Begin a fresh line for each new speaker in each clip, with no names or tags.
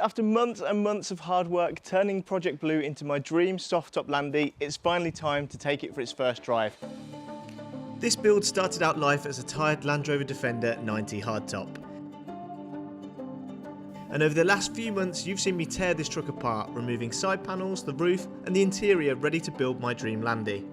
After months and months of hard work turning Project Blue into my dream soft-top Landy, it's finally time to take it for its first drive. This build started out life as a tired Land Rover Defender 90 hardtop. And over the last few months you've seen me tear this truck apart, removing side panels, the roof and the interior ready to build my dream Landy.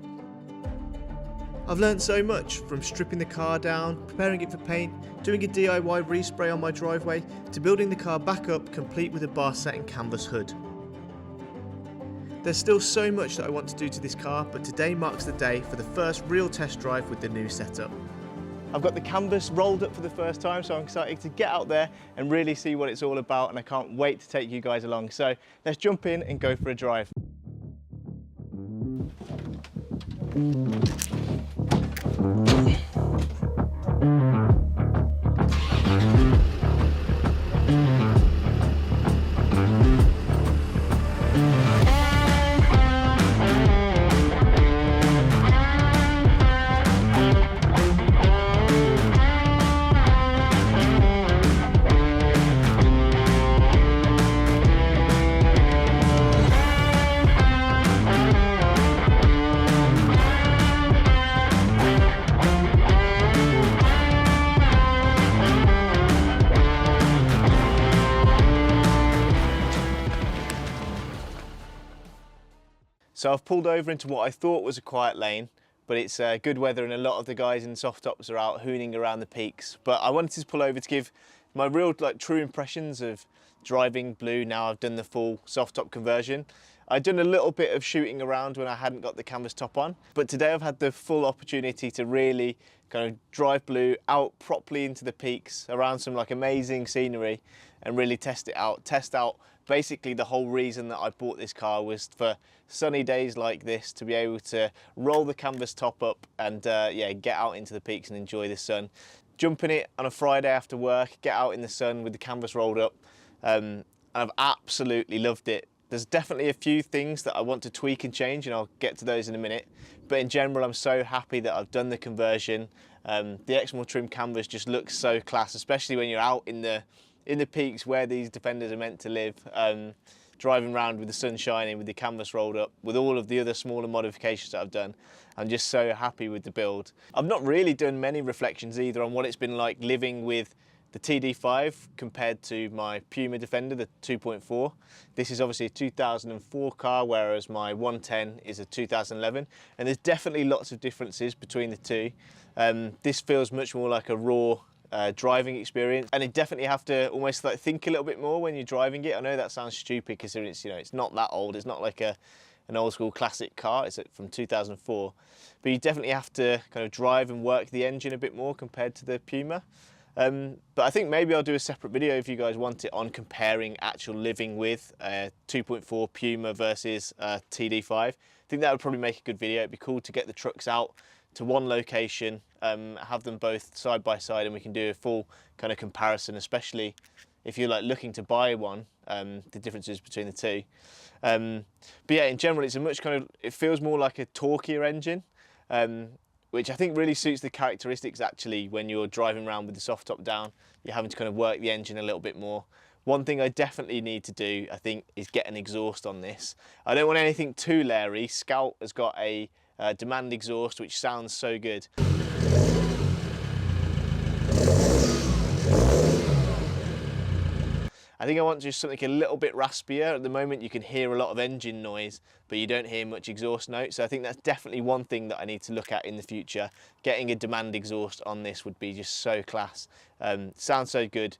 I've learned so much, from stripping the car down, preparing it for paint, doing a DIY respray on my driveway, to building the car back up complete with a bar set and canvas hood. There's still so much that I want to do to this car, but today marks the day for the first real test drive with the new setup. I've got the canvas rolled up for the first time, so I'm excited to get out there and really see what it's all about, and I can't wait to take you guys along. So let's jump in and go for a drive. So I've pulled over into what I thought was a quiet lane, but it's good weather and a lot of the guys in soft tops are out hooning around the peaks. But I wanted to pull over to give my real true impressions of driving Blue now I've done the full soft top conversion. I'd done a little bit of shooting around when I hadn't got the canvas top on, but today I've had the full opportunity to really kind of drive Blue out properly into the peaks around some amazing scenery and really test out basically the whole reason that I bought this car was for sunny days like this to be able to roll the canvas top up and yeah, get out into the peaks and enjoy the sun. Jump in it on a Friday after work, get out in the sun with the canvas rolled up, and I've absolutely loved it. There's definitely a few things that I want to tweak and change, and I'll get to those in a minute. But in general, I'm so happy that I've done the conversion. The Exmoor Trim canvas just looks so class, especially when you're out in the peaks where these Defenders are meant to live, driving around with the sun shining, with the canvas rolled up, with all of the other smaller modifications that I've done. I'm just so happy with the build. I've not really done many reflections either on what it's been like living with the TD5 compared to my Puma Defender, the 2.4. This is obviously a 2004 car, whereas my 110 is a 2011, and there's definitely lots of differences between the two. This feels much more like a raw driving experience, and you definitely have to almost think a little bit more when you're driving it. I know that sounds stupid considering it's, it's not that old. It's not like an old school classic car. It's from 2004, but you definitely have to kind of drive and work the engine a bit more compared to the Puma. But I think maybe I'll do a separate video if you guys want it on comparing actual living with 2.4 Puma versus TD5. I think that would probably make a good video. It'd be cool to get the trucks out to one location, have them both side by side, and we can do a full kind of comparison, especially if you're looking to buy one, the differences between the two. But yeah, in general, it's a much it feels more like a torquier engine, which I think really suits the characteristics actually when you're driving around with the soft top down. You're having to kind of work the engine a little bit more. One thing I definitely need to do, I think, is get an exhaust on this. I don't want anything too leery. Scout has got a demand exhaust which sounds so good. I think I want just something a little bit raspier. At the moment you can hear a lot of engine noise, but you don't hear much exhaust note. So I think that's definitely one thing that I need to look at in the future. Getting a demand exhaust on this would be just so class. Sounds so good.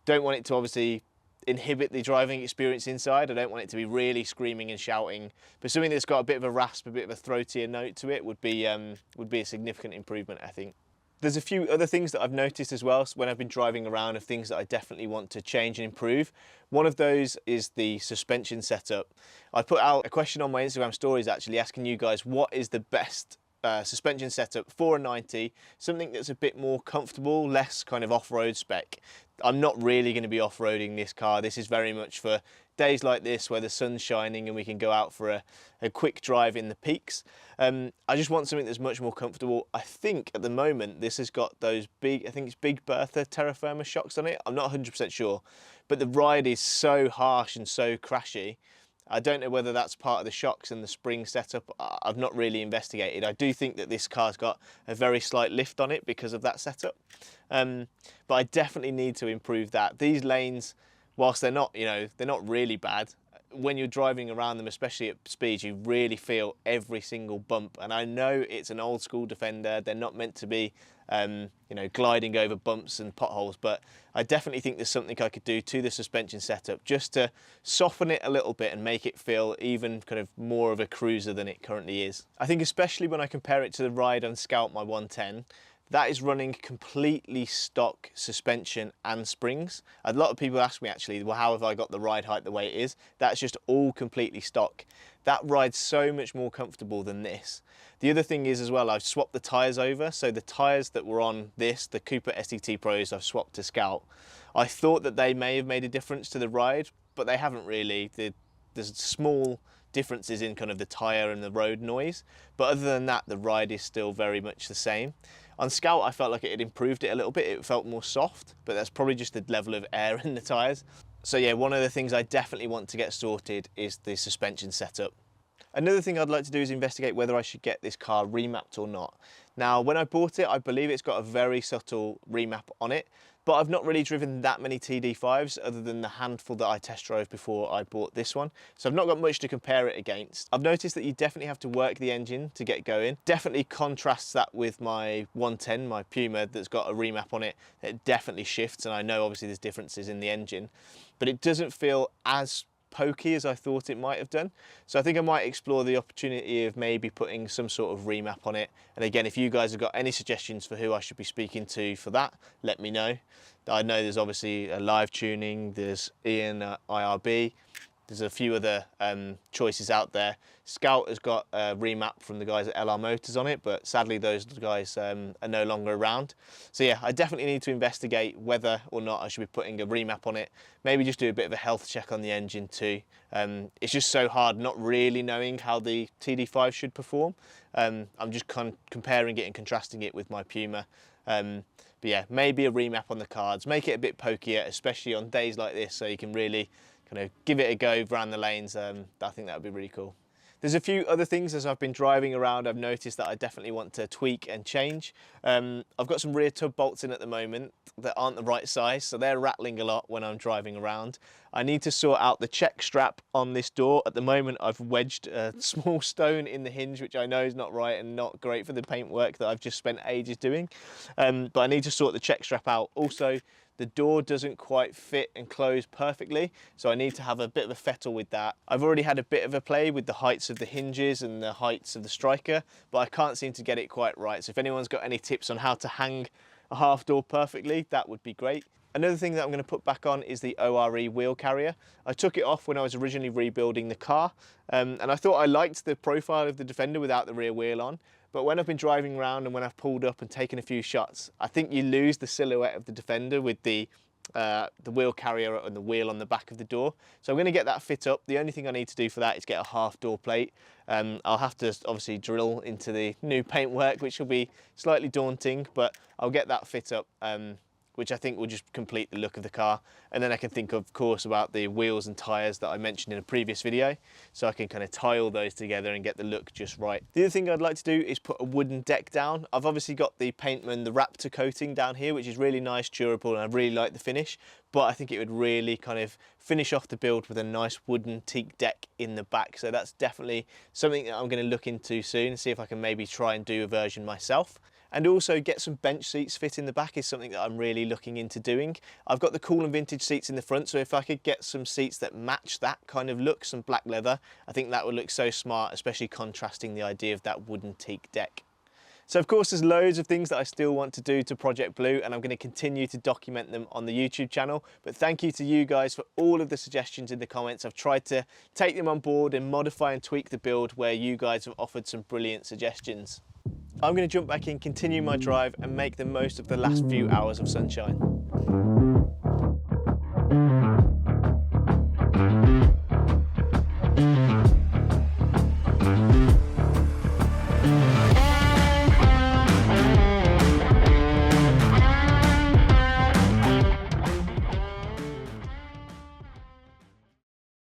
Don't want it to obviously inhibit the driving experience inside. I don't want it to be really screaming and shouting, but something that's got a bit of a rasp, a bit of a throatier note to it would be a significant improvement, I think. There's a few other things that I've noticed as well when I've been driving around of things that I definitely want to change and improve. One of those is the suspension setup. I put out a question on my Instagram stories actually asking you guys what is the best suspension setup for a 90, something that's a bit more comfortable, less kind of off-road spec. I'm not really going to be off-roading this car. This is very much for days like this where the sun's shining and we can go out for a quick drive in the peaks. I just want something that's much more comfortable. I think at the moment this has got those big, I think it's Big Bertha Terra Firma shocks on it. I'm not 100% sure, but the ride is so harsh and so crashy. I don't know whether that's part of the shocks and the spring setup. I've not really investigated. I do think that this car's got a very slight lift on it because of that setup. But I definitely need to improve that. These lanes, whilst they're not, you know, they're not really bad, when you're driving around them, especially at speed, you really feel every single bump. And I know it's an old school Defender. They're not meant to be, you know, gliding over bumps and potholes, but I definitely think there's something I could do to the suspension setup just to soften it a little bit and make it feel even kind of more of a cruiser than it currently is. I think especially when I compare it to the ride on Scout, my 110, that is running completely stock suspension and springs. A lot of people ask me actually, well, how have I got the ride height the way it is? That's just all completely stock. That ride's so much more comfortable than this. The other thing is as well, I've swapped the tyres over. So the tyres that were on this, the Cooper STT Pros, I've swapped to Scout. I thought that they may have made a difference to the ride, but they haven't really. There's small differences in kind of the tyre and the road noise. But other than that, the ride is still very much the same. On Scout, I felt like it had improved it a little bit. It felt more soft, but that's probably just the level of air in the tyres. So yeah, one of the things I definitely want to get sorted is the suspension setup. Another thing I'd like to do is investigate whether I should get this car remapped or not. Now, when I bought it, I believe it's got a very subtle remap on it, but I've not really driven that many TD5s other than the handful that I test drove before I bought this one. So I've not got much to compare it against. I've noticed that you definitely have to work the engine to get going. Definitely contrasts that with my 110, my Puma, that's got a remap on it. It definitely shifts, and I know obviously there's differences in the engine, but it doesn't feel as pokey as I thought it might have done. So I think I might explore the opportunity of maybe putting some sort of remap on it. And again, if you guys have got any suggestions for who I should be speaking to for that, let me know. I know there's obviously a live tuning, there's Ian at IRB, there's a few other choices out there. Scout has got a remap from the guys at LR Motors on it, but sadly those guys are no longer around. So yeah, I definitely need to investigate whether or not I should be putting a remap on it. Maybe just do a bit of a health check on the engine too. It's just so hard not really knowing how the TD5 should perform. I'm just comparing it and contrasting it with my Puma. But yeah, maybe a remap on the cards, make it a bit pokier, especially on days like this, so you can really kind of give it a go around the lanes. I think that would be really cool. There's a few other things as I've been driving around I've noticed that I definitely want to tweak and change. I've got some rear tub bolts in at the moment that aren't the right size, so they're rattling a lot when I'm driving around. I need to sort out the check strap on this door. At the moment I've wedged a small stone in the hinge, which I know is not right and not great for the paintwork that I've just spent ages doing. But I need to sort the check strap out. Also, the door doesn't quite fit and close perfectly, so I need to have a bit of a fettle with that. I've already had a bit of a play with the heights of the hinges and the heights of the striker, but I can't seem to get it quite right. So if anyone's got any tips on how to hang a half door perfectly, that would be great. Another thing that I'm going to put back on is the ORE wheel carrier. I took it off when I was originally rebuilding the car, and I thought I liked the profile of the Defender without the rear wheel on. But when I've been driving around and when I've pulled up and taken a few shots, I think you lose the silhouette of the Defender with the wheel carrier and the wheel on the back of the door. So I'm going to get that fit up. The only thing I need to do for that is get a half door plate. I'll have to obviously drill into the new paintwork, which will be slightly daunting, but I'll get that fit up, which I think will just complete the look of the car. And then I can think, of course, about the wheels and tyres that I mentioned in a previous video, so I can kind of tie all those together and get the look just right. The other thing I'd like to do is put a wooden deck down. I've obviously got the Paintman, the Raptor coating down here, which is really nice, durable, and I really like the finish, but I think it would really kind of finish off the build with a nice wooden teak deck in the back. So that's definitely something that I'm going to look into soon, see if I can maybe try and do a version myself. And also get some bench seats fit in the back is something that I'm really looking into doing. I've got the cool and vintage seats in the front, so if I could get some seats that match that kind of look, some black leather, I think that would look so smart, especially contrasting the idea of that wooden teak deck. So of course there's loads of things that I still want to do to Project Blue, and I'm going to continue to document them on the YouTube channel. But thank you to you guys for all of the suggestions in the comments. I've tried to take them on board and modify and tweak the build where you guys have offered some brilliant suggestions. I'm going to jump back in, continue my drive and make the most of the last few hours of sunshine.